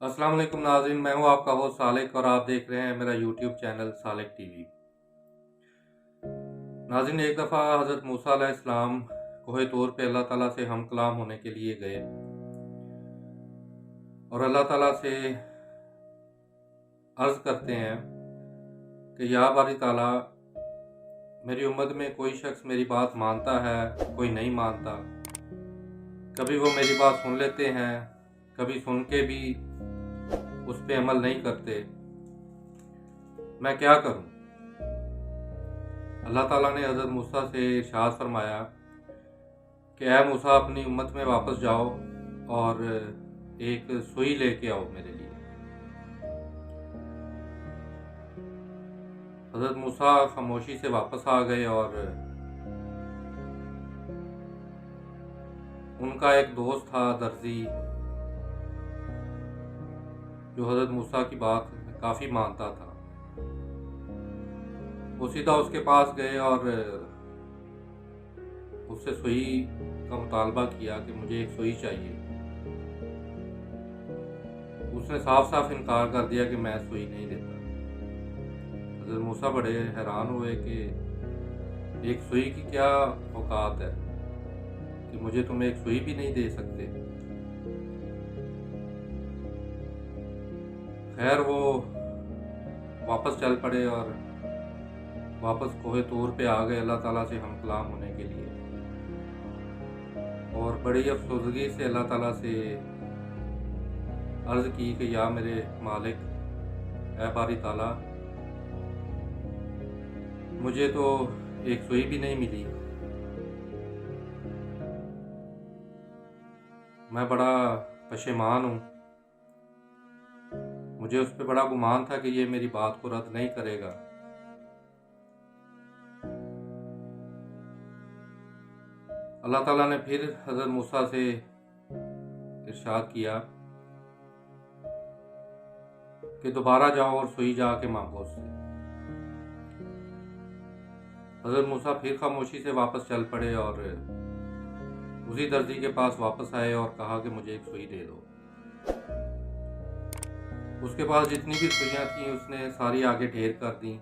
अस्सलाम वालेकुम नाज़रीन, मैं हूँ आपका होस्ट सालिक और आप देख रहे हैं मेरा यूट्यूब चैनल सालिक टीवी। नाज़रीन, एक दफ़ा हज़रत मूसा अलैहिस्सलाम कोहे तूर पे अल्लाह ताला से हम कलाम होने के लिए गए और अल्लाह ताला से अर्ज़ करते हैं कि या बारी ताला, मेरी उम्मत में कोई शख्स मेरी बात मानता है, कोई नहीं मानता। कभी वो मेरी बात सुन लेते हैं, कभी सुन के भी उस पे अमल नहीं करते। मैं क्या करूं? अल्लाह ताला ने हज़रत मूसा से इरशाद फरमाया कि ऐ मूसा, अपनी उम्मत में वापस जाओ और एक सुई लेके आओ मेरे लिए। हज़रत मूसा खामोशी से वापस आ गए और उनका एक दोस्त था दर्जी, जो हज़रत मूसा की बात काफ़ी मानता था। वो सीधा उसके पास गए और उससे सुई का मुतालबा किया कि मुझे एक सुई चाहिए। उसने साफ साफ इनकार कर दिया कि मैं सुई नहीं देता। हज़रत मूसा बड़े हैरान हुए कि एक सुई की क्या औकात है कि मुझे तुम एक सुई भी नहीं दे सकते। खैर, वो वापस चल पड़े और वापस कोहे तूर पे आ गए अल्लाह ताला से हम कलाम होने के लिए, और बड़ी अफसोसगी से अल्लाह ताला से अर्ज़ की कि या मेरे मालिक, ऐ बारी ताला, मुझे तो एक सुई भी नहीं मिली। मैं बड़ा पशेमान हूँ। मुझे उस पर बड़ा गुमान था कि ये मेरी बात को रद्द नहीं करेगा। अल्लाह ताला ने फिर हज़रत मूसा से इरशाद किया कि दोबारा जाओ और सुई जाके मांगो उससे। हज़रत मूसा फिर खामोशी से वापस चल पड़े और उसी दर्जी के पास वापस आए और कहा कि मुझे एक सुई दे दो। उसके पास जितनी भी सुइयां थी उसने सारी आगे ढेर कर दी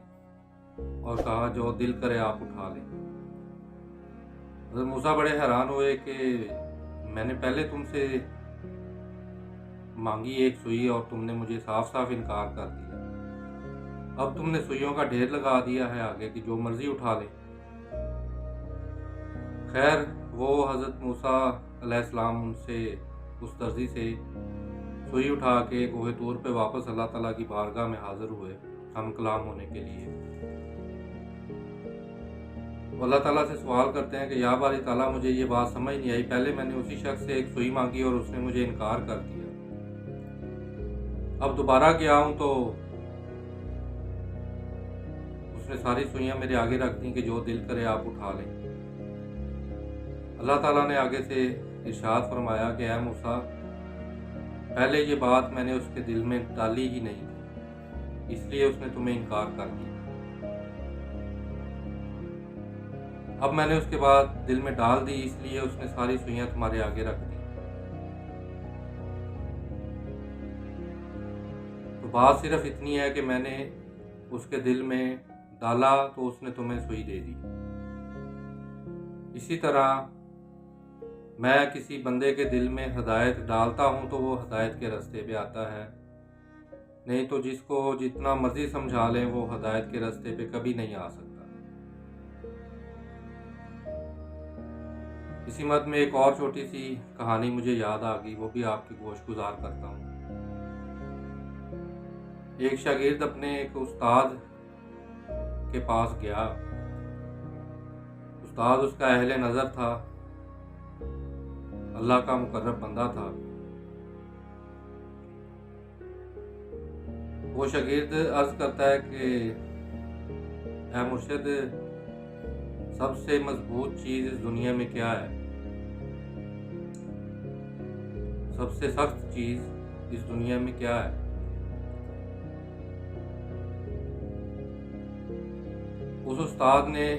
और कहा, जो दिल करे आप उठा लें। हज़रत मूसा बड़े हैरान हुए कि मैंने पहले तुमसे मांगी एक सुई और तुमने मुझे साफ साफ इनकार कर दिया। अब तुमने सुइयों का ढेर लगा दिया है आगे कि जो मर्जी उठा ले। खैर, वो हज़रत मूसा अलैहिस्सलाम उनसे, उस दर्जी से सुई उठा के कोहे तूर पे वापस अल्लाह ताला की बारगाह में हाजिर हुए हम कलाम होने के लिए। वो अल्लाह ताला से सवाल करते हैं कि या बारी ताला, मुझे ये बात समझ नहीं आई। पहले मैंने उसी शख्स से एक सुई मांगी और उसने मुझे इनकार कर दिया। अब दोबारा गया हूं तो उसने सारी सुइयां मेरे आगे रख दी कि जो दिल करे आप उठा लें। अल्लाह ताला ने आगे से इरशाद फरमाया कि ऐ मूसा, पहले ये बात मैंने उसके दिल में डाली ही नहीं थी, इसलिए उसने तुम्हें इनकार कर दिया। अब मैंने उसके बाद दिल में डाल दी, इसलिए उसने सारी सुइयां तुम्हारे आगे रख दी। तो बात सिर्फ इतनी है कि मैंने उसके दिल में डाला तो उसने तुम्हें सुई दे दी। इसी तरह मैं किसी बंदे के दिल में हदायत डालता हूँ तो वो हदायत के रास्ते पे आता है, नहीं तो जिसको जितना मर्जी समझा लें वो हदायत के रास्ते पे कभी नहीं आ सकता। इसी मत में एक और छोटी सी कहानी मुझे याद आ गई, वो भी आपकी गोश गुजार करता हूँ। एक शागिर्द अपने एक उस्ताद के पास गया। उस्ताद उसका अहले नज़र था, अल्लाह का मुकर्रब बंदा था। वो शागिर्द अर्ज करता है कि ऐ मुर्शिद, सबसे मजबूत चीज़ इस दुनिया में क्या है? सबसे सख्त चीज़ इस दुनिया में क्या है? उस उस्ताद ने,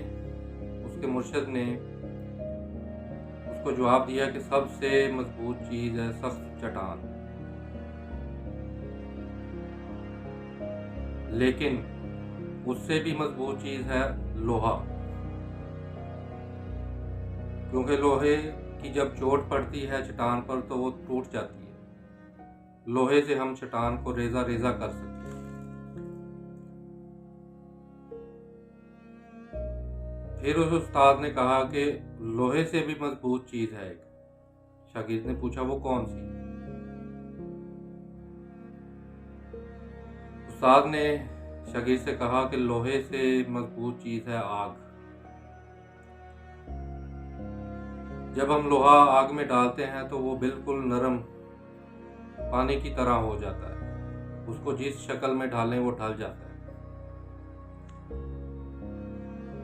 उसके मुर्शिद ने उसको जवाब दिया कि सबसे मजबूत चीज़ है सख्त चट्टान। लेकिन उससे भी मजबूत चीज़ है लोहा, क्योंकि लोहे की जब चोट पड़ती है चट्टान पर तो वो टूट जाती है। लोहे से हम चट्टान को रेजा रेजा कर सकते हैं। फिर उस उस्ताद ने कहा कि लोहे से भी मजबूत चीज़ है एक। शागिर्द ने पूछा वो कौन सी? उस्ताद ने शागिर्द से कहा कि लोहे से मजबूत चीज़ है आग। जब हम लोहा आग में डालते हैं तो वो बिल्कुल नरम पानी की तरह हो जाता है। उसको जिस शक्ल में डालें वो ढल जाता है।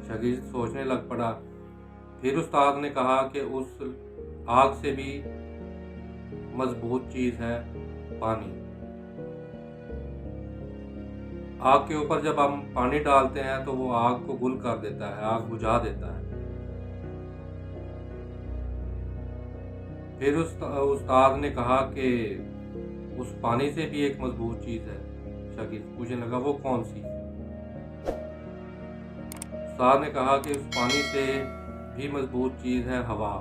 शागिर्द सोचने लग पड़ा। फिर उस्ताद ने कहा कि उस आग से भी मजबूत चीज़ है पानी। आग के ऊपर जब हम पानी डालते हैं तो वो आग को गुल कर देता है, आग बुझा देता है। फिर उस्ताद ने कहा कि उस पानी से भी एक मजबूत चीज़ है। शागिर्द पूछने लगा वो कौन सी? उस्ताद ने कहा कि उस पानी से भी मजबूत चीज़ है हवा।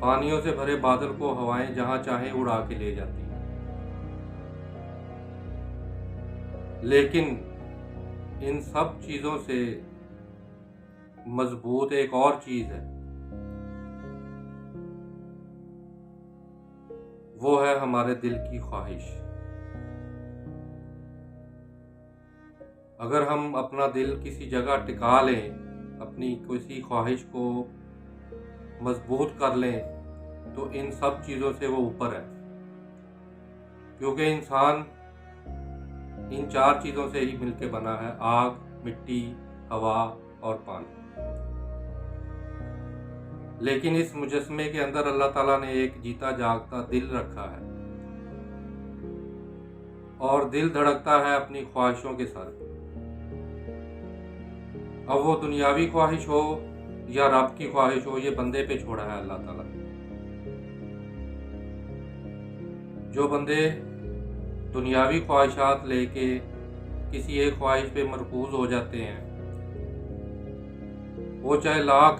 पानियों से भरे बादल को हवाएं जहां चाहे उड़ा के ले जाती हैं। लेकिन इन सब चीज़ों से मजबूत एक और चीज़ है, वो है हमारे दिल की ख्वाहिश। अगर हम अपना दिल किसी जगह टिका लें, अपनी किसी ख्वाहिश को मजबूत कर लें, तो इन सब चीज़ों से वो ऊपर है। क्योंकि इंसान इन 4 चीज़ों से ही मिलकर बना है: आग, मिट्टी, हवा और पानी। लेकिन इस मुजस्मे के अंदर अल्लाह ताला ने एक जीता जागता दिल रखा है, और दिल धड़कता है अपनी ख्वाहिशों के साथ। अब वो दुनियावी ख्वाहिश हो या रब की ख्वाहिश हो, ये बंदे पे छोड़ा है अल्लाह ताला ने। जो बंदे दुनियावी ख्वाहिशात लेके किसी एक ख्वाहिश पे मरकूज हो जाते हैं, वो चाहे लाख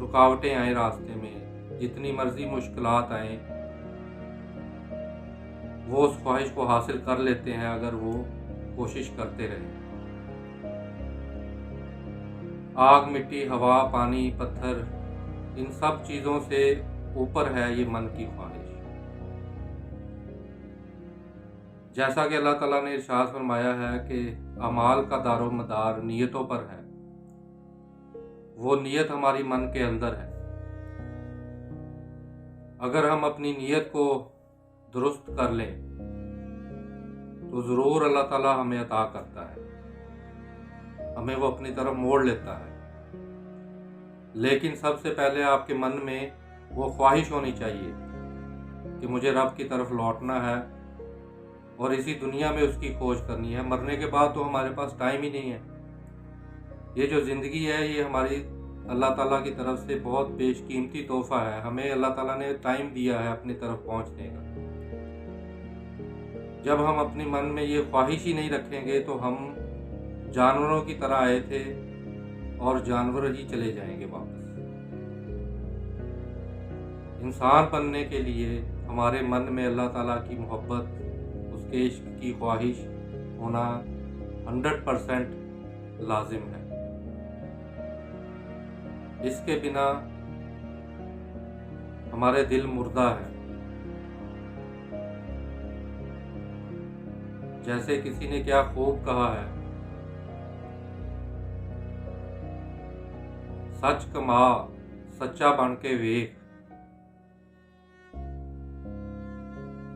रुकावटें आए रास्ते में, जितनी मर्जी मुश्किलात आए, वो उस ख्वाहिश को हासिल कर लेते हैं अगर वो कोशिश करते रहें। आग, मिट्टी, हवा, पानी, पत्थर, इन सब चीज़ों से ऊपर है ये मन की ख्वाहिश। जैसा कि अल्लाह ताला ने इरशाद फरमाया है कि अमाल का दारो मदार नियतों पर है। वो नियत हमारी मन के अंदर है। अगर हम अपनी नियत को दुरुस्त कर लें तो ज़रूर अल्लाह ताला हमें अता करता है, हमें वो अपनी तरफ मोड़ लेता है। लेकिन सबसे पहले आपके मन में वो ख्वाहिश होनी चाहिए कि मुझे रब की तरफ लौटना है और इसी दुनिया में उसकी खोज करनी है। मरने के बाद तो हमारे पास टाइम ही नहीं है। ये जो ज़िंदगी है ये हमारी अल्लाह ताला की तरफ से बहुत बेशकीमती तोहफ़ा है। हमें अल्लाह ताला ने टाइम दिया है अपनी तरफ पहुंचने का। जब हम अपने मन में ये ख्वाहिश ही नहीं रखेंगे तो हम जानवरों की तरह आए थे और जानवर ही चले जाएंगे वापस। इंसान बनने के लिए हमारे मन में अल्लाह ताला की मोहब्बत, उसके इश्क की ख्वाहिश होना 100% लाजिम है। इसके बिना हमारे दिल मुर्दा है। जैसे किसी ने क्या खूब कहा है, सच कमा सच्चा बन के वेख,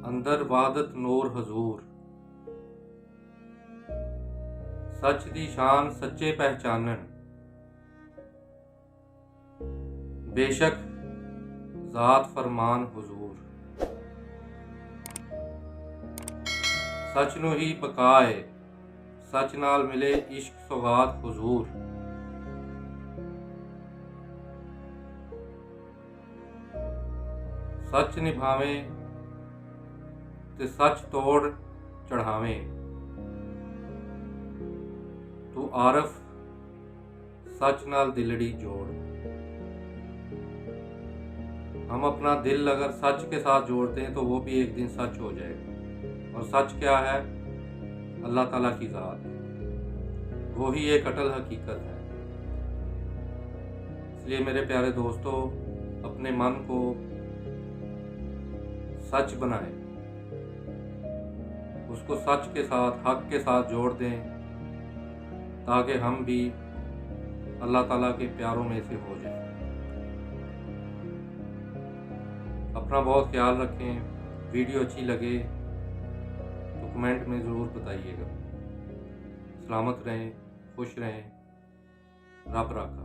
अंदर वादत नूर हजूर, सच दी शान सच्चे पहचानन, बेशक ज़ात फरमान हुजूर, सच नू ही बकाए सच नाल मिले इश्क सौगात हुजूर। सच निभावें ते सच तोड़ चढ़ावें, आरफ सच नाल दिलड़ी जोड़। हम अपना दिल अगर सच के साथ जोड़ते हैं तो वो भी एक दिन सच हो जाएगा। और सच क्या है? अल्लाह ताला की ज़ात, वो ही एक अटल हकीकत है। इसलिए मेरे प्यारे दोस्तों, अपने मन को सच बनाएं, उसको सच के साथ, हक के साथ जोड़ दें, ताकि हम भी अल्लाह ताला के प्यारों में से हो जाएं। अपना बहुत ख्याल रखें। वीडियो अच्छी लगे तो कमेंट में ज़रूर बताइएगा। सलामत रहें, खुश रहें, रब राखा।